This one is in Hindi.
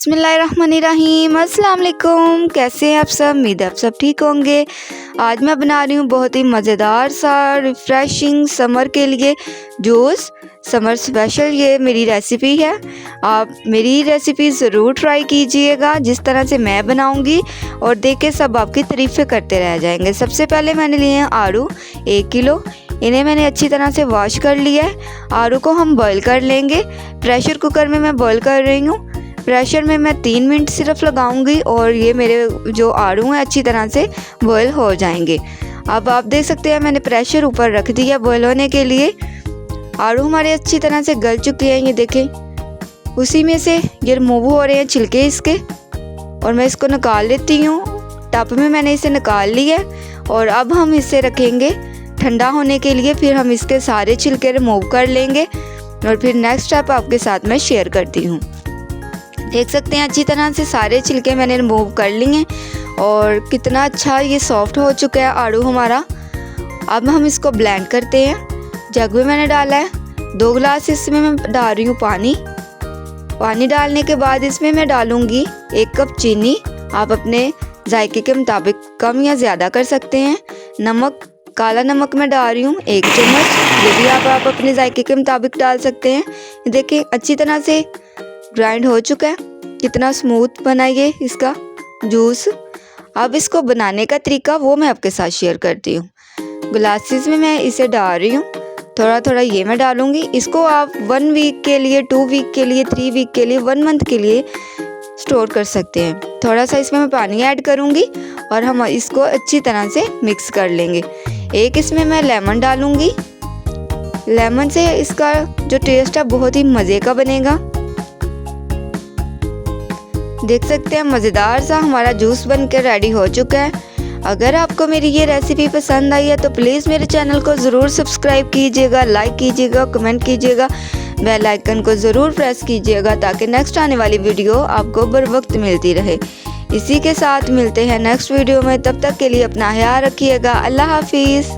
बिस्मिल्लाहिर्रहमानिर्रहीम। अस्सलाम वालेकुम। कैसे हैं आप सब? उम्मीद है आप सब ठीक होंगे। आज मैं बना रही हूँ बहुत ही मज़ेदार सा रिफ़्रेशिंग समर के लिए जूस, समर स्पेशल ये मेरी रेसिपी है। आप मेरी रेसिपी ज़रूर ट्राई कीजिएगा जिस तरह से मैं बनाऊँगी, और देख के सब आपकी तारीफ़ें करते रह जाएंगे। सबसे पहले मैंने लिए हैं आड़ू 1 किलो। इन्हें मैंने अच्छी तरह से वॉश कर लिया है। आड़ू को हम बॉईल कर लेंगे। प्रेशर कुकर में मैं बॉईल कर रही हूँ। प्रेशर में मैं 3 मिनट सिर्फ लगाऊंगी और ये मेरे जो आड़ू हैं अच्छी तरह से बॉईल हो जाएंगे। अब आप देख सकते हैं मैंने प्रेशर ऊपर रख दिया बॉईल होने के लिए। आड़ू हमारे अच्छी तरह से गल चुके हैं, ये देखें। उसी में से ये रिमूव हो रहे हैं छिलके इसके, और मैं इसको निकाल लेती हूँ। टब में मैंने इसे निकाल लिया और अब हम इसे रखेंगे ठंडा होने के लिए। फिर हम इसके सारे छिलके रिमूव कर लेंगे और फिर नेक्स्ट स्टेप आपके साथ मैं शेयर करती हूँ। देख सकते हैं अच्छी तरह से सारे छिलके मैंने रिमूव कर लिए और कितना अच्छा ये सॉफ्ट हो चुका है आड़ू हमारा। अब हम इसको ब्लेंड करते हैं। जग में मैंने डाला है 2 गिलास, इसमें मैं डाल रही हूँ पानी। पानी डालने के बाद इसमें मैं डालूँगी 1 कप चीनी। आप अपने जायके के मुताबिक कम या ज़्यादा कर सकते हैं। नमक, काला नमक मैं डाल रही हूँ 1 चम्मच। ये भी आप अपने जायके के मुताबिक डाल सकते हैं। देखिए अच्छी तरह से ग्राइंड हो चुका है, कितना स्मूथ बना ये इसका जूस। अब इसको बनाने का तरीका वो मैं आपके साथ शेयर करती हूँ। ग्लासेस में मैं इसे डाल रही हूँ, थोड़ा थोड़ा ये मैं डालूँगी। इसको आप 1 वीक के लिए, 2 वीक के लिए, 3 वीक के लिए, 1 मंथ के लिए स्टोर कर सकते हैं। थोड़ा सा इसमें मैं पानी ऐड करूँगी और हम इसको अच्छी तरह से मिक्स कर लेंगे। एक इसमें मैं लेमन डालूँगी। लेमन से इसका जो टेस्ट है बहुत ही मज़े का बनेगा। देख सकते हैं मज़ेदार सा हमारा जूस बनकर रेडी हो चुका है। अगर आपको मेरी ये रेसिपी पसंद आई है तो प्लीज़ मेरे चैनल को ज़रूर सब्सक्राइब कीजिएगा, लाइक कीजिएगा, कमेंट कीजिएगा, बेल आइकन को ज़रूर प्रेस कीजिएगा ताकि नेक्स्ट आने वाली वीडियो आपको बर वक्त मिलती रहे। इसी के साथ मिलते हैं नेक्स्ट वीडियो में। तब तक के लिए अपना ख्याल रखिएगा। अल्लाह हाफिज़।